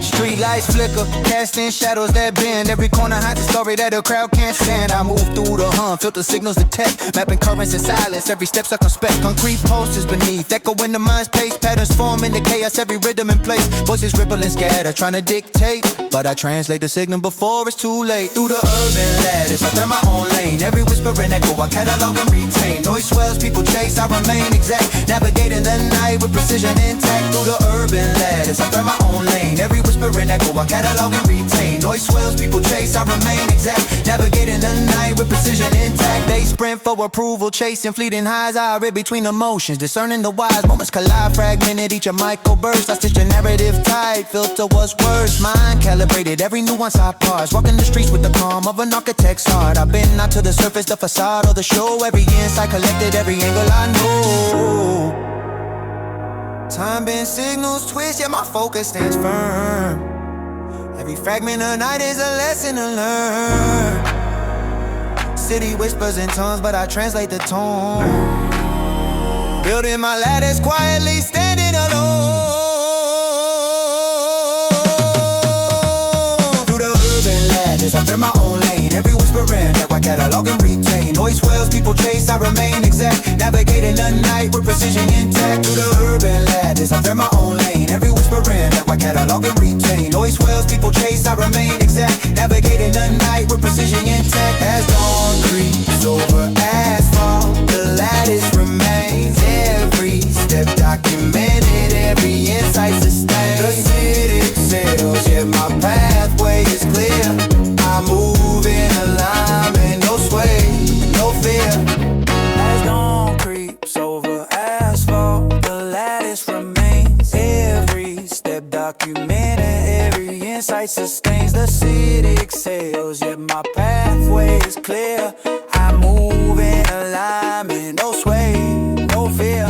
Street lights flicker, casting shadows that bend. Every corner hides a story that the crowd can't stand. I move through the filter signals detect, mapping currents in silence. Every step circumspect, concrete posters beneath, echoing the mind's pace. Patterns form in the chaos, every rhythm in place. Voices ripple and scatter, trying to dictate, but I translate the signal before it's too late. Through the urban lattice, I turn my own lane. Every whisper and echo, I catalog and retain. Noise swells, people chase, I remain exact, navigating the night with precision intact. Through the urban lattice, I turn my own lane. Every whisper and echo, I catalog and retain. Noise swells, people chase, I remain exact, navigating the night with precision intact. They sprint for approval, chasing fleeting highs. I read between emotions, discerning the wise moments collide, fragmented each a microburst. I stitch a narrative tight, filter what's worse. Mind calibrated, every nuance I parse. Walking the streets with the calm of an architect's heart. I've been out to the surface, the facade or the show. Every insight collected, every angle I know. Time bend signals twist, yet my focus stands firm. Every fragment of night is a lesson to learn. City whispers in tongues, but I translate the tone. Building my lattice quietly, standing alone. Through the urban lattice, I turn my own lane. Every whisper and echo, I catalog and retain. Noise swells, people chase, I remain exact, navigating the night with precision intact. Through the urban lattice, I turn my own lane. Every whisper and echo, I catalog and retain. Noise swells, people chase, I remain exact, navigating the night with precision intact. As dawn creeps over asphalt, the lattice remains. Every step documented, every insight sustained. The city sails, yet my pathway is clear. I move in alignment, no sway, no fear. As dawn creeps over asphalt, the lattice remains. Every step documented, every insight sustains. The city exhales, yet my pathway is clear. I move in alignment, no sway, no fear.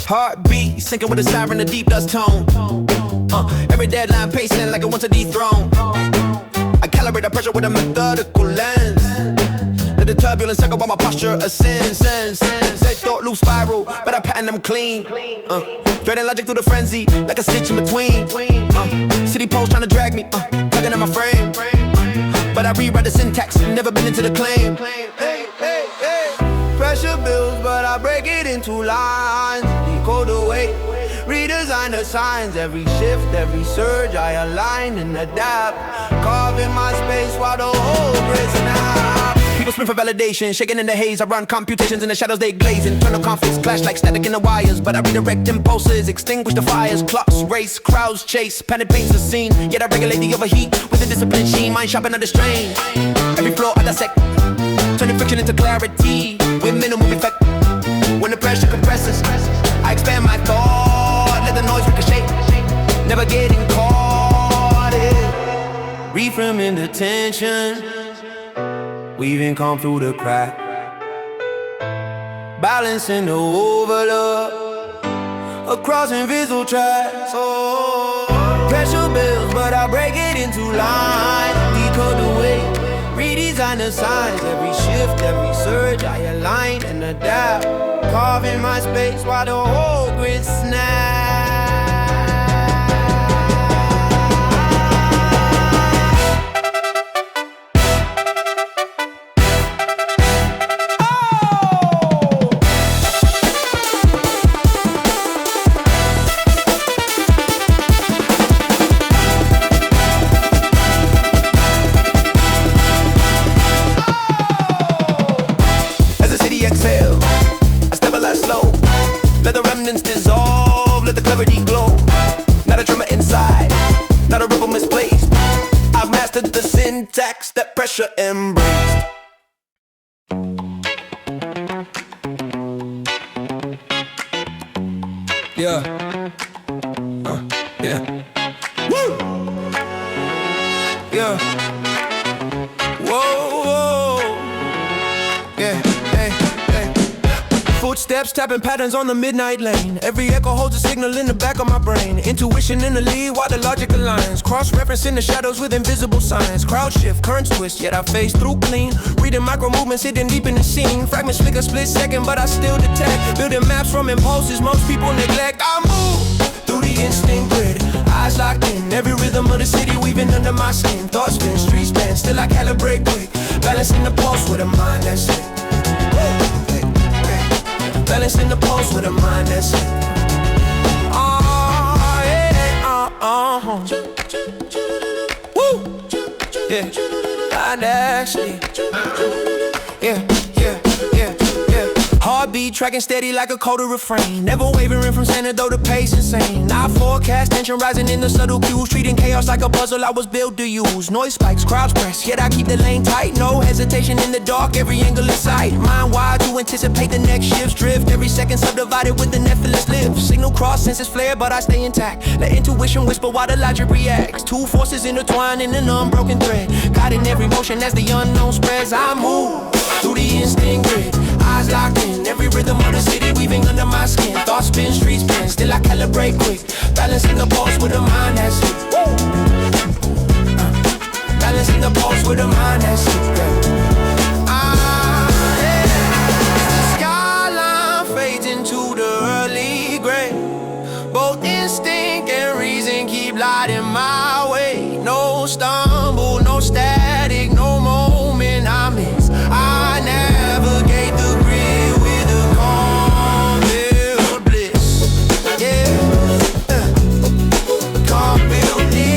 Heartbeat sinking with a siren, a deep dust tone. Every deadline pacing like it wants to dethrone. I calibrate the pressure with a methodical lens. Let the turbulence echo while my posture ascends. They thought loop spiral, but I pattern them clean. Threading logic through the frenzy, like a stitch in between. City posts trying to drag me, tugging at my frame. But I rewrite the syntax, never been into the claim. Pressure builds, but I break it into lines. Decode the weight, redesign the signs. Every shift, every surge, I align and adapt. Carving my space while the whole grid snap. People sprint for validation, shaking in the haze. I run computations in the shadows, they glaze. Internal conflicts clash like static in the wires. But I redirect impulses, extinguish the fires. Clocks race, crowds chase, panic paints the scene. Yet I regulate the overheat with a disciplined sheen. Mind sharpened under strain. Every floor I dissect, turning friction into clarity with minimal effect. When the pressure compresses, I expand my thought, let the noise ricochet. Never getting caught in reframing the tension, weaving calm through the crack, balancing the overload across invisible tracks. Oh, pressure builds, but I break it into lines. Decode the weight, redesign the signs. Every shift, every surge, I align and adapt. Carving my space while the whole grid snaps. As the city exhales, I stabilize slow. Let the remnants dissolve, let the clarity glow. Not a tremor inside, not a rebel misplaced. I've mastered the syntax that pressure embraced. Yeah. Yeah. Woo! Yeah. Whoa, whoa. Yeah, hey, hey. Footsteps tapping patterns on the midnight lane. Every echo holds a signal in the back of my brain. Intuition in the lead while the logic aligns. Cross-referencing the shadows with invisible signs. Crowd shift, currents twist, yet I phase through clean. Reading micro movements hidden deep in the scene. Fragments flicker split second, but I still detect. Building maps from impulses most people neglect. I move through the instinct grid, eyes locked in. Every rhythm of the city weaving under my skin. Thoughts spin, streets bend, still I calibrate quick. Balancing the pulse with a mind that's it. Balancing the pulse with a mind that's it. Woo! Yeah, mind actually. Yeah, yeah, yeah, yeah. Heartbeat tracking steady like a coda refrain. Never wavering from center though the pace insane. I forecast tension rising in the subtle cues. Treating chaos like a puzzle I was built to use. Noise spikes, crowds press, yet I keep the lane tight. No hesitation in the dark, every angle in sight. Mind wide to anticipate the next shift's drift. Every second subdivided with the effortless lift. Signal cross, senses flare, but I stay intact. Let intuition whisper while the logic reacts. Two forces intertwined in an unbroken thread. Guiding every motion as the unknown spreads. I move through the instinct grid, eyes locked in. Every rhythm of the city weaving under my skin. Thoughts spin, streets bend, still I calibrate quick. Balancing the pulse with a mind that's it. Balancing the pulse with a mind that's it. The skyline fades into the early gray. Both instinct and reason keep lighting my way. No stumble, no static, no moment I miss. I navigate the grid with a calm build bliss. Yeah, calm build bliss.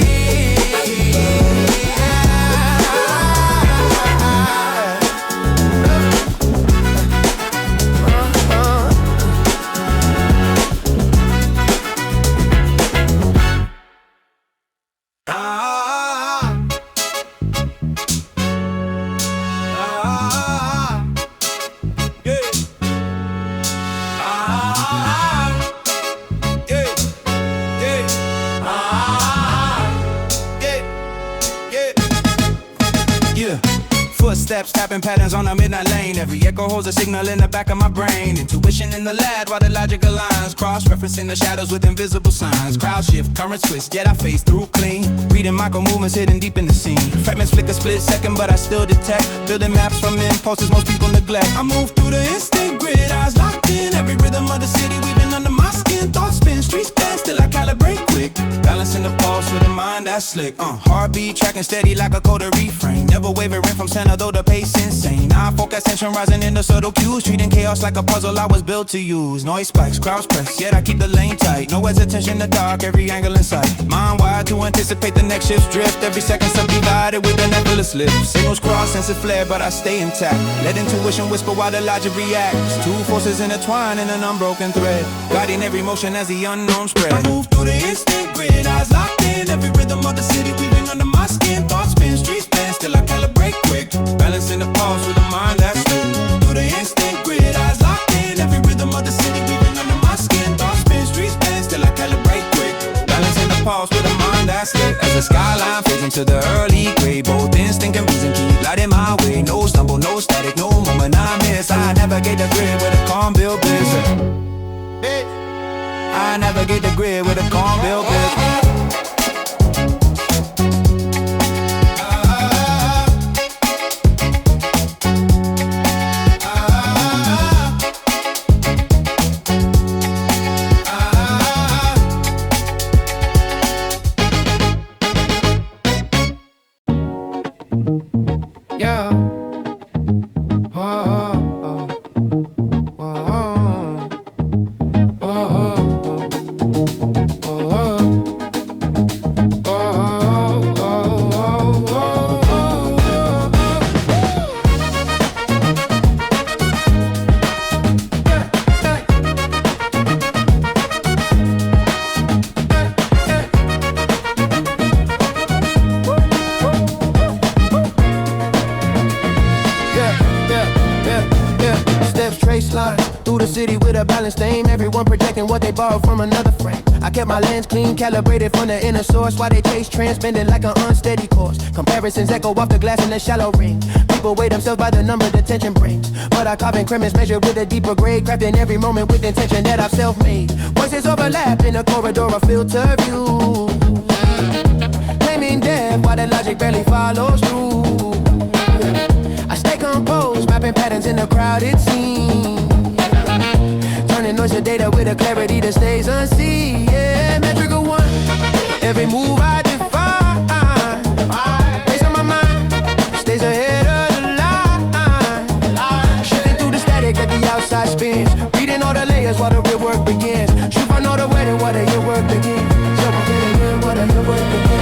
Footsteps tapping patterns on a midnight lane. Every echo holds a signal in the back of my brain. Intuition in the lad while the logic aligns. Cross-referencing the shadows with invisible signs. Crowd shift, currents twist, yet I phase through clean. Reading micro movements hidden deep in the scene. Fragments flicker split second, but I still detect. Building maps from impulses most people neglect. I move through the instinct grid, eyes locked in. Every rhythm of the city weaving under my skin. Thoughts spin, streets bend, still I calibrate quick. Balancing the pulse with a mind that's slick. Heartbeat tracking steady like a coda refrain. Never wavering from center though the pace insane. I focus tension rising in the subtle cues. Treating chaos like a puzzle I was built to use. Noise spikes, crowds press, yet I keep the lane tight. No hesitation in the dark, every angle in sight. Mind wide to anticipate the next shift's drift. Every second subdivided with an effortless lift. Signals cross, senses flare, but I stay intact. Let intuition whisper while the logic reacts. Two forces intertwined in an unbroken thread. Guiding every motion as the unknown spread. I move through the instinct grid, eyes locked in. Every rhythm of the city weaving under my skin. Thoughts spin, streets bend, still I calibrate quick. Balancing the pulse with a mind that's lit. Through the instinct grid, eyes locked in. Every rhythm of the city weaving under my skin. Thoughts spin, streets bend, still I calibrate quick. Balancing the pulse with a mind that's lit. As the skyline fades into the early gray. Both instinct and reason keep lighting my way. No stumble, no static, no moment I miss. I navigate the grid with a calm build bliss. I navigate the grid with a calm build bliss. Yeah. city with a balanced aim. Everyone protecting what they borrowed from another frame. I kept my lens clean, calibrated from the inner source, while they chase trends, bending like an unsteady course. Comparisons echo off the glass in the shallow ring. People weigh themselves by the number the tension brings. But I carve increments measured with a deeper grade, crafting every moment with intention that I've self-made. Voices overlap in a corridor of filter view, claiming depth while the logic barely follows through. I stay composed, mapping patterns in a crowded scene, turning noise to data with a clarity that stays unseen. Yeah, metrical one, every move I define, based on my mind, stays ahead of the line. Shifting through the static that the outside spins, reading all the layers while the real work begins. Shoot for know the way that what your work begins. So what your work begins.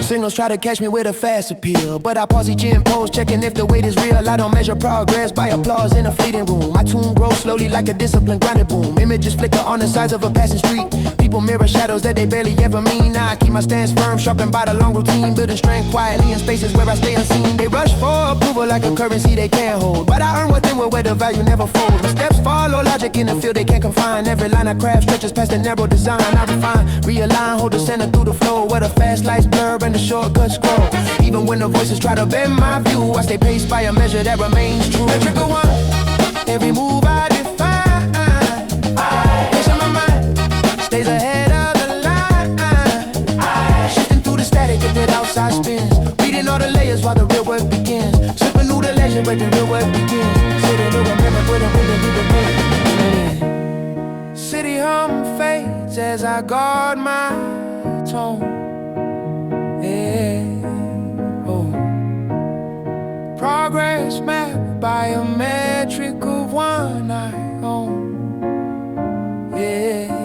Signals try to catch me with a fast appeal, but I pause each impulse, checking if the weight is real. I don't measure progress by applause in a fleeting room. My tune grows slowly like a disciplined grinded boom. Images flicker on the sides of a passing street. People mirror shadows that they barely ever mean. Now I keep my stance firm, sharpened by the long routine, building strength quietly in spaces where I stay unseen. They rush for approval like a currency they can't hold, but I earn within where the value never folds. My steps follow logic in the field they can't confine. Every line I craft stretches past the narrow design. I refine, realign, hold the center through the flow, where the fast lights blur and the shortcuts scroll. Even when the voices try to bend my view, I stay paced by a measure that remains true. Metrical one, every move I define, based on my mind, stays ahead of the line. Shifting through the static if that outside spins, reading all the layers while the real work begins. Slipping through the legend where the real work begins. City to remember where the begin. City hum fades as I guard my tone. Yeah. Oh. Progress mapped by a metric of one I own. Yeah.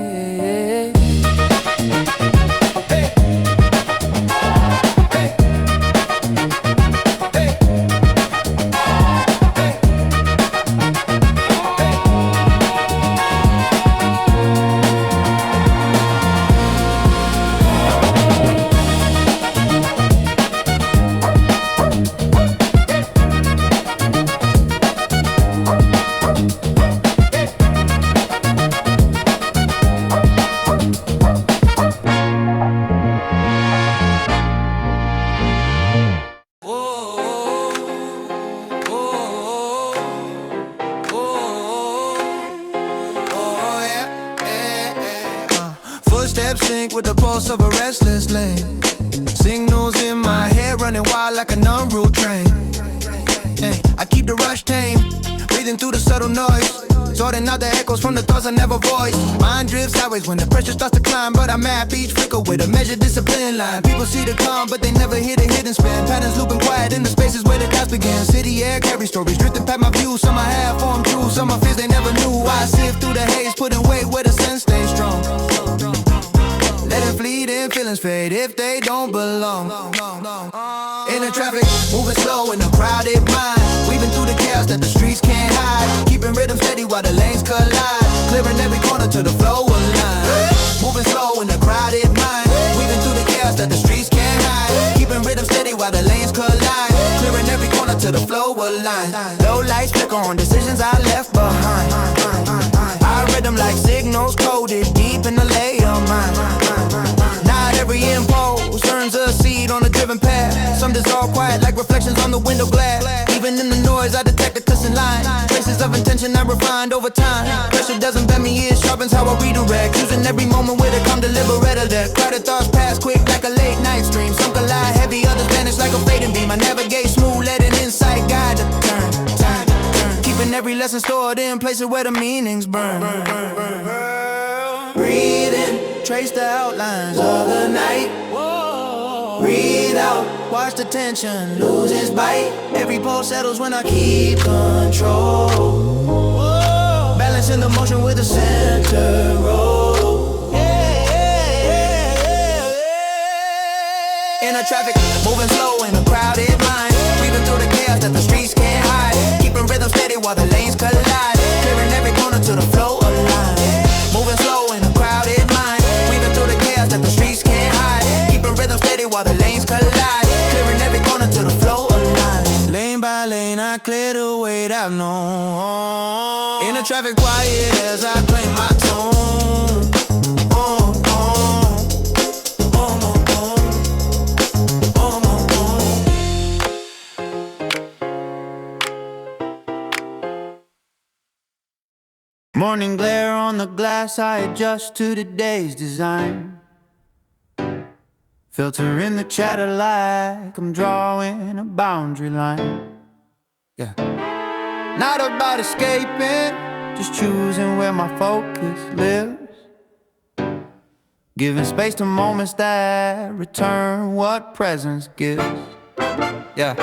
Footsteps sync with the pulse of a restless lane. Signals in my head running wild like an unruled train. Hey, I keep the rush tame, breathing through the subtle noise, sorting out the echoes from the thoughts I never voiced. Mind drifts sideways when the pressure starts to climb, but I map each flicker with a measured discipline line. People see the calm, but they never hear the hidden spin. Patterns looping quiet in the spaces where the doubts begin. City air carry stories drifting past my view. Some I have formed true, some are fears they never knew. I sift through the haze, putting weight where the sense stays strong. Letting fleeting feelings fade if they don't belong. In the traffic, moving slow in a crowded mind, weaving through the chaos that the streets can't hide. Keeping rhythm steady while the lanes collide, clearing every corner to the flow align. Moving slow in a crowded mind, weaving through the chaos that the streets can't hide. Keeping rhythm steady while the lanes collide, clearing every corner to the flow align. Low lights flicker on decisions I left behind. I read them like signals coded deep in the layer of mine. Not every impulse turns a seed on a driven path. Some dissolve quiet like reflections on the window glass. Even in the noise I detect a twisting line, traces of intention I refined over time. Pressure doesn't bend me, it sharpens how I redirect, using every moment with it come deliberate. Crowded thoughts pass quick like a late night stream. Some collide heavy, others vanish like a fading beam. I navigate smooth, letting insight guide the turn. Keeping every lesson stored in places where the meanings burn. Breathe in, trace the outlines of the night. Breathe out, watch the tension lose its bite. Every pulse settles when I keep control, balancing the motion with the center roll. In a traffic, moving slow in a crowded mind, weaving through the chaos that the streets can't hide. Keeping rhythm steady while the lanes collide, clearing every corner to the flow align. Moving slow in a crowded mind, weaving through the chaos that the streets can't hide. Keeping rhythm steady while the lanes collide, clearing every corner to the flow align. Lane by lane I clear the weight I've known. In a traffic quiet as I play my tune. Morning glare on the glass, I adjust to the day's design. Filter in the chatter like I'm drawing a boundary line. Yeah. Not about escaping, just choosing where my focus lives. Giving space to moments that return what presence gives. Yeah.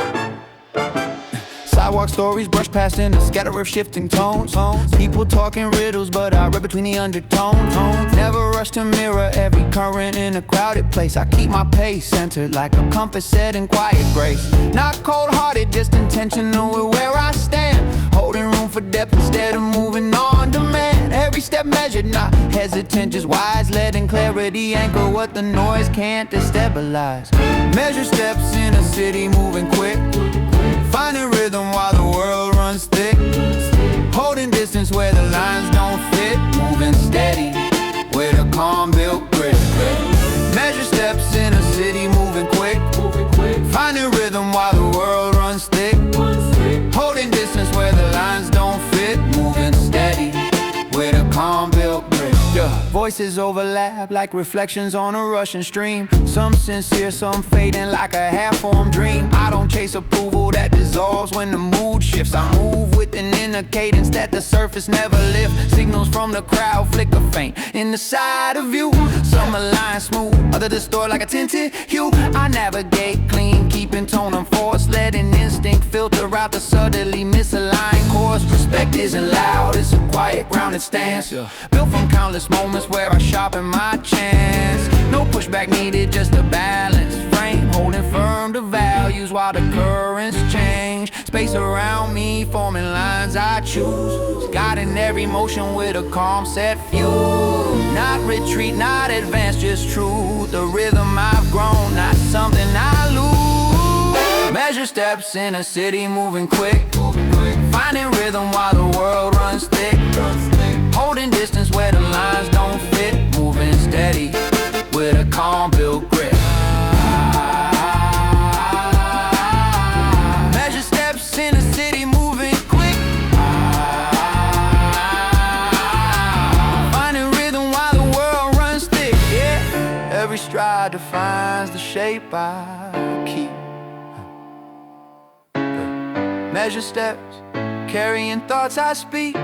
Sidewalk stories brush past in a scatter of shifting tones. People talking riddles, but I read between the undertones. Never rush to mirror every current in a crowded place. I keep my pace centered like a compass set in quiet grace. Not cold-hearted, just intentional with where I stand. Holding room for depth instead of moving on demand. Every step measured, not hesitant, just wise. Letting clarity anchor what the noise can't destabilize. Measure steps in a city moving quick. Finding rhythm while the world runs thick. Holding distance where the lines don't fit. Moving steady with a calm built grip. Measure steps in a city moving quick. Finding rhythm while the world runs thick. Holding distance where the lines don't fit. Moving steady with a calm built grip. Voices overlap like reflections on a rushing stream. Some sincere, some fading like a half-formed dream. I don't chase approval that dissolves when the mood shifts. I move with an inner cadence that the surface never lifts. Signals from the crowd flicker faint in the side of view. Some align smooth, others distort like a tinted hue. I navigate clean, keeping tone unforced. Letting instinct filter out the subtly misaligned course. Respect isn't loud, it's a quiet, grounded stance. Built from countless moments where I sharpen my chance. No pushback needed, just a balanced frame. Holding firm to values while the currents change. Space around me forming lines I choose. Guiding every motion with a calm set fuse. Not retreat, not advance, just truth. The rhythm I've grown, not something I lose. Measure steps in a city moving quick. Finding rhythm while the world runs thick. Holding distance where the lines don't fit. Moving steady with a calm built grip. Measure steps in a city moving quick. Finding rhythm while the world runs thick. Yeah, every stride defines the shape I keep. Measure steps, carrying thoughts I speak.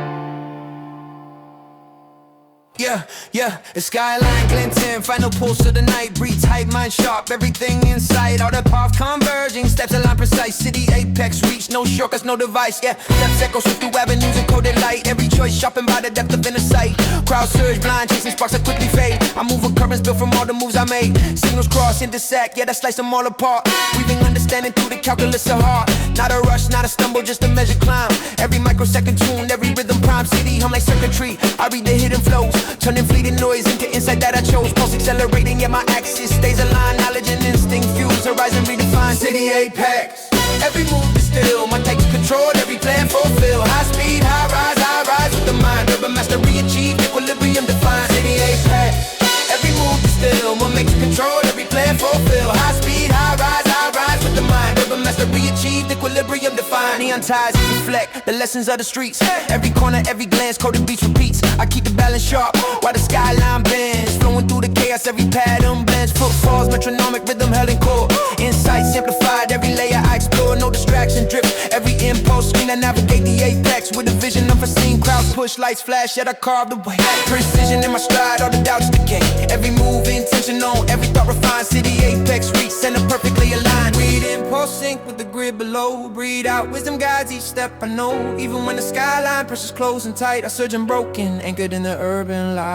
Yeah, the skyline glinting, final pulse of the night breeds hype, mind sharp, everything in sight. All the paths converging, steps align precise. City apex reach, no shortcuts, no device. Yeah, steps echo sweep through avenues and coded light. Every choice sharpened by the depth of inner sight. Crowd surge, blind chasing sparks that quickly fade. I move with currents built from all the moves I made. Signals cross, intersect, yeah, that slice them all apart. Weaving understanding through the calculus of heart. Not a rush, not a stumble, just a measured climb. Every microsecond tuned, every rhythm prime. City hum like circuitry, I read the hidden flows. Turning fleeting noise into insight that I chose. Pulse accelerating, yeah, my axis stays aligned. Knowledge and instinct fuse, horizon redefined. City apex, every move is still. My takes controlled, every plan fulfilled. High speed, high rise with the mind. Urban mastery achieved, equilibrium defined. City apex, every move is still. What makes controlled, every plan fulfilled. High speed, high rise with the mind. Urban mastery achieved, equilibrium defined. Neon ties reflect the lessons of the streets. Every corner, every glance, coded beats repeats. I keep the balance sharp while the skyline bends. Flowing through the chaos, every pattern blends. Footfalls, metronomic rhythm held in core. Insight simplified, every layer I explore. No distraction drip, every impulse screen I navigate the apex. With a vision unforeseen, crowds push, lights flash, yet I carve the way. Precision in my stride, all the doubts decay. Every move intentional, every thought refined. City apex reach, center perfectly aligned. Read impulse sync with the grid below. Breathe out, wisdom guides each step I know. Even when the skyline presses close and tight, I surge unbroken, anchored in the urban light.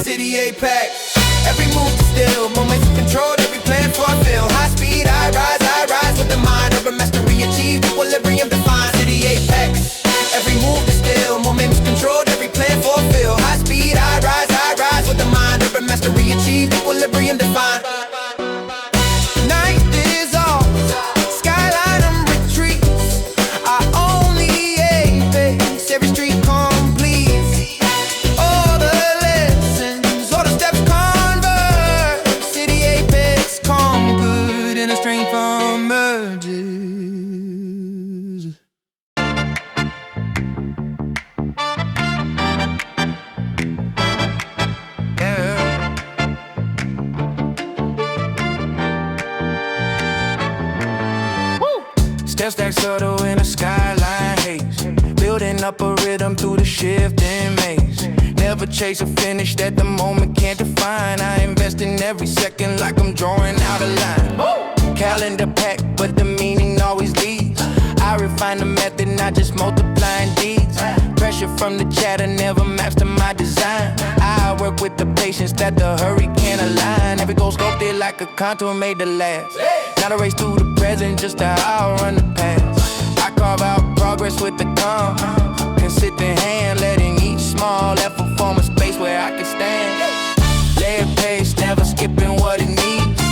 City apex, every move is still. Moments controlled, every plan fulfilled. High speed, I rise with the mind. Urban mastery achieved, equilibrium defined. City apex, every move is still. Moments controlled, every plan fulfilled. High speed, I rise with the mind. Urban mastery achieved, equilibrium defined. Night is all, skyline retreats. like subtle in a skyline haze. Building up a rhythm through the shifting maze. Never chase a finish that the moment can't define. I invest in every second like I'm drawing out a line. Calendar packed, but the meaning always leads. I refine the method, not just multiplying deeds. Pressure from the chatter never maps to my design. I work with the patience that the hurry can't align. Every goal sculpted like a contour made to last. Not a race through the present, just to outrun the past. I carve out progress with the calm. Consistent hand, letting each small effort form a space where I can stand. Layer pace, never skipping what it needs.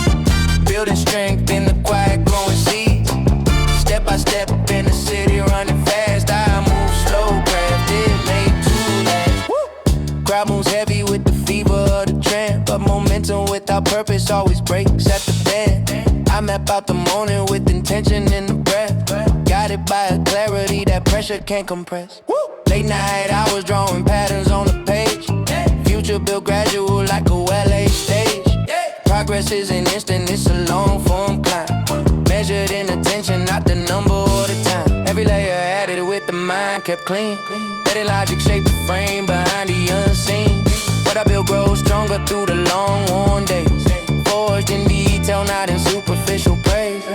Building strength in the quiet growing seeds. Step by step in the city running fast. I move slow, crafted, made to last. Crowd moves heavy with the fever of the trend, but momentum without purpose always breaks at the bend. I map out the morning with intention in the breath. Guided by a clarity that pressure can't compress. Late night hours drawing patterns on the page. Future built gradual like a well-aged stage. Progress isn't instant, it's a long form climb. Measured in attention, not the number or the time. Every layer added with the mind kept clean. Letting logic shape the frame behind the unseen. What I build grows stronger through the long worn days. Forged in detail, not in superficial praise.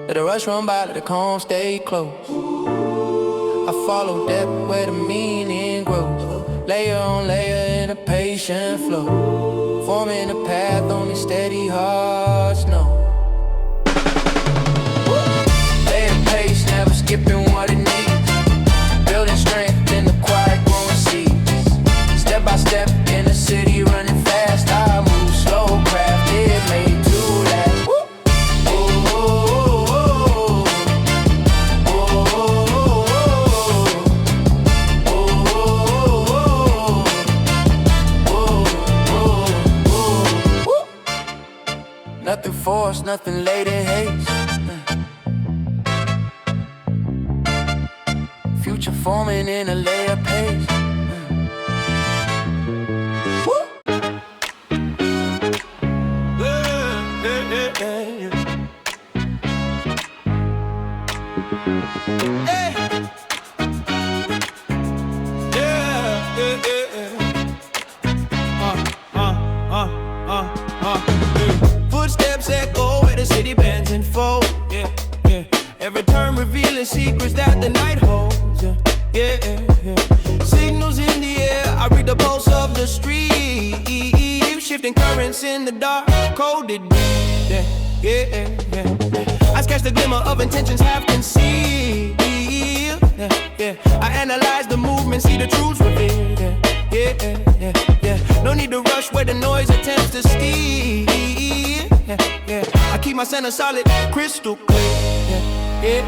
Let the rush run by, let the calm stay close. I follow depth where the meaning grows. Layer on layer in a patient flow. Forming a path only steady hearts know. Layer pace, never skipping what it needs. Building strength in the quiet growing seeds. Step by step in the city running fast. I move slow, crafted, made to last. Nothing forced, nothing late in haste. Future forming in a layer pace. Footsteps echo where the city bends and folds. Every turn revealing secrets that the night holds. Signals in the air, I read the pulse of the street. Shifting currents in the dark, coded deep. I catch the glimmer of intentions half concealed. I analyze the movement, see the truths revealed. No need to rush where the noise attempts to steal. I keep my center solid, crystal clear.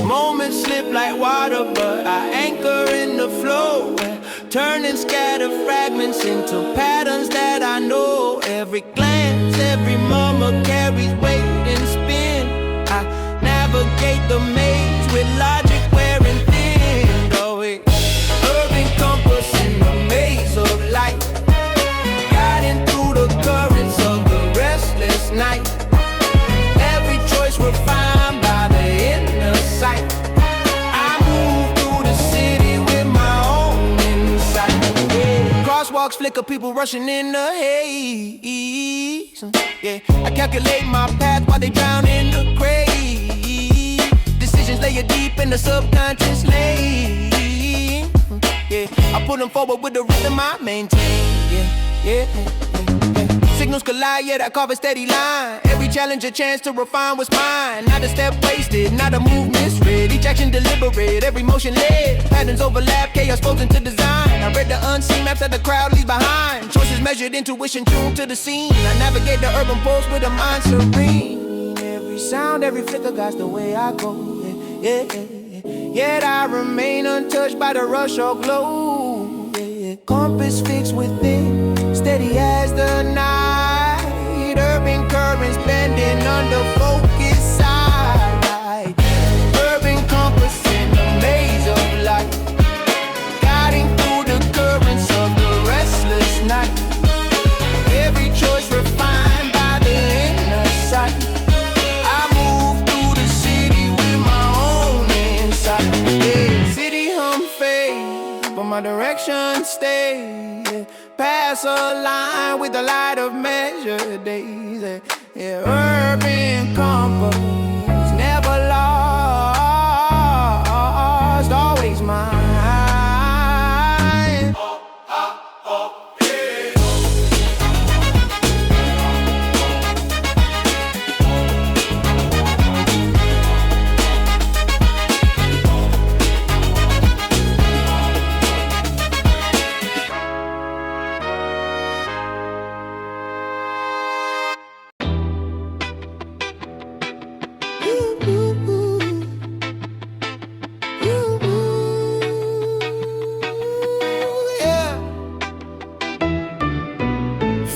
Moments slip like water, but I anchor in the flow. Turning scattered fragments into patterns that I know. Every glance, every murmur carries weight and spin. I navigate the maze with logic wearing thin. Going urban compass in the maze of light, guiding through the currents of the restless night. Every choice refined by the inner sight. I move through the city with my own insight. Crosswalks flicker, people rushing in the haze. I calculate my path while they drown in the craze. Decisions layer deep in the subconscious lane. I put them forward with the rhythm I maintain. Signals collide, I carve a steady line. Every challenge a chance to refine what's mine. Not a step wasted, not a move misread. Each action deliberate, every motion led. Patterns overlap, chaos folds into design. I read the unseen maps that the crowd leaves behind. Choices measured, intuition tuned to the scene. I navigate the urban pulse with a mind serene. Every sound, every flicker guides the way I go. Yet I remain untouched by the rush or glow. Compass fixed within, steady as the night. Urban currents bending under focus sight. Urban compass in the maze of light, guiding through the currents of the restless night. Every choice refined by the inner sight. I move through the city my direction stay. Yeah. Pass a line with the light of measured days. Yeah. Urban compass, never lost, always mine.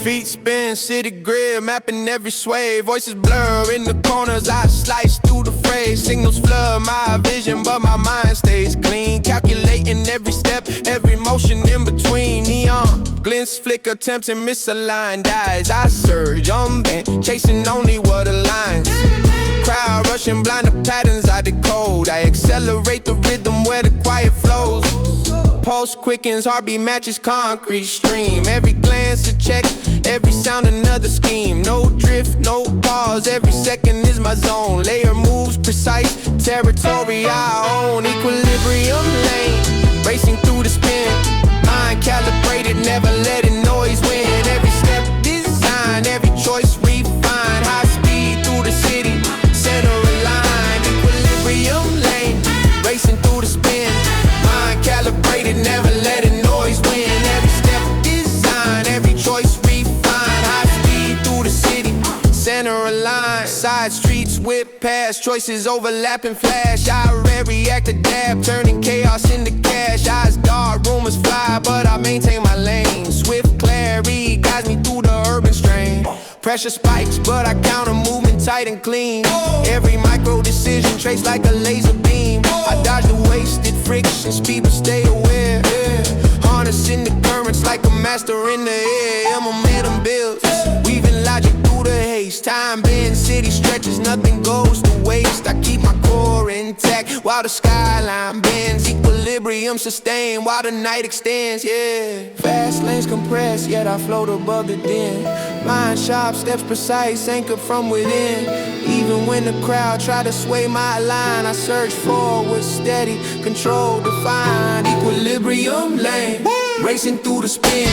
Feet spin, city grid, mapping every sway. Voices blur in the corners, I slice through the phrase. Signals flood my vision, but my mind stays clean. Calculating every step, every motion in between. Neon glints, flicker, tempting, misaligned eyes. I surge, unbent, chasing only what aligns. Crowd rushing, blind to patterns I decode. I accelerate the rhythm where the quiet flows. Pulse quickens, heartbeat matches concrete stream. Every glance a check, every sound another scheme. No drift, no pause, every second is my zone. Layer moves precise, territory I own. Equilibrium lane, racing through the spin. Mind calibrated, never letting noise win. Every step designed, every choice refined. High speed through the city, center aligned. Equilibrium lane, racing through the spin. Calibrated, never letting noise win. Every step designed, every choice refined. High speed through the city, center aligned. Side streets whip past, choices overlapping flash. I react to dab, turning chaos into cash. Eyes dark, rumors fly, but I maintain my lane. Swift clarity guides me through the urban strain. Pressure spikes, but I counter movement tight and clean. Every micro decision traced like a laser beam. I dodge the wasted friction, speed but stay aware. Harnessing the currents like a master in the air. Momentum builds, weaving logic through the haze. Time bends, city stretches, nothing goes to waste. I keep my core intact while the skyline bends. Equilibrium sustained while the night extends, yeah. Fast lanes compress, yet I float above the din. Mind sharp, steps precise, anchored from within. Even when the crowd try to sway my line, I search forward, steady, control, defined. Equilibrium lane, racing through the spin.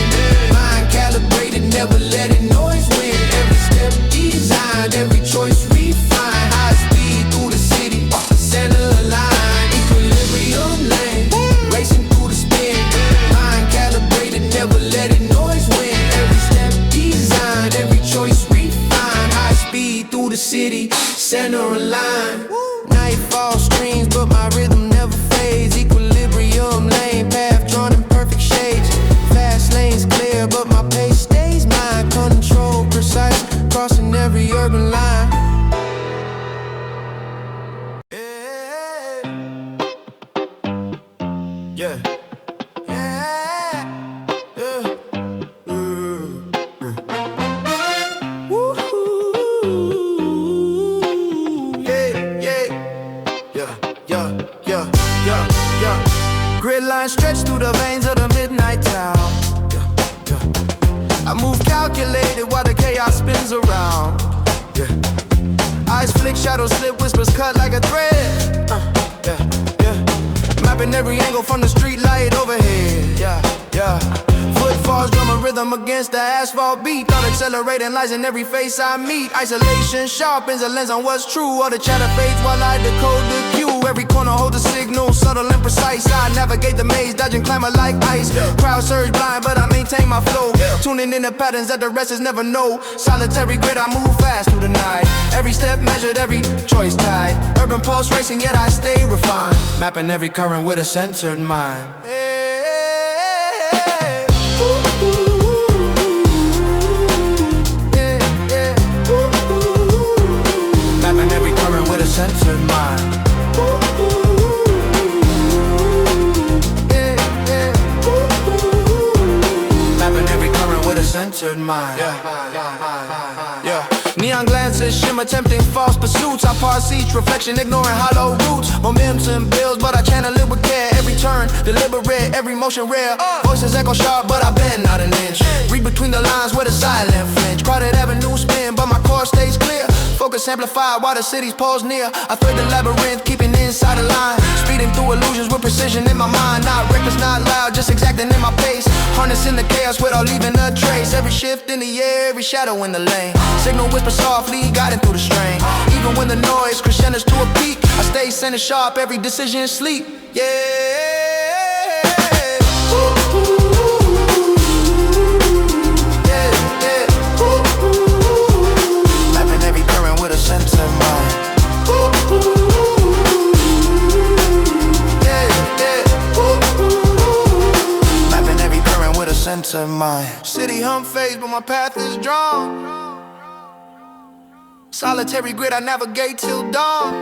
Mind calibrated, never letting noise win. Every step designed, every choice refined. High speed through the city, center aligned. Equilibrium lane, racing through the spin. Mind calibrated, never letting noise win. Every step designed, every choice refined. High speed through the city, center aligned. Nightfall screams, but my rhythm never fades. Equilibrium lane, path drawn in perfect shades. Fast lanes clear, but my pace stays mind control precise, crossing every urban line. Yeah. Grid lines stretch through the veins of the midnight town. I move calculated while the chaos spins around. Eyes flick, shadows slip, whispers cut like a thread. Mapping every angle from the street light overhead. Footfalls drum a rhythm against the asphalt beat. Thought accelerating lies in every face I meet. Isolation sharpens a lens on what's true. All the chatter fades while I decode the cue. Every corner holds a signal, subtle and precise. I navigate the maze, dodging climber like ice. Crowd surge blind, but I maintain my flow. Tuning in the patterns that the rest is never know. Solitary grid, I move fast through the night. Every step measured, every choice tied. Urban pulse racing, yet I stay refined. Mapping every current with a centered mind. Mapping every current with a centered mind. Mapping every current with a centered mind. Neon glances, shimmer, tempting false pursuits. I parse each reflection, ignoring hollow roots. Momentum builds, but I channel it with care. Every turn, Deliberate, every motion rare. Voices echo sharp, but I bend not an inch. Read between the lines where the silent flinch. Crowded avenue spin, but my core stays clear. Focus amplified while the city's pulls near. I thread the labyrinth, keeping inside the line. Speeding through illusions with precision in my mind. Not reckless, not loud, just exacting in my pace. Harnessing the chaos without leaving a trace. Every shift in the air, every shadow in the lane. Signal whisper softly, guiding through the strain. Even when the noise crescendos to a peak, I stay center sharp, every decision sleep. Yeah. Center mind. City hum fades, but my path is drawn. Solitary grid, I navigate till dawn.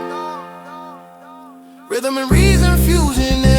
Rhythm and reason fusing.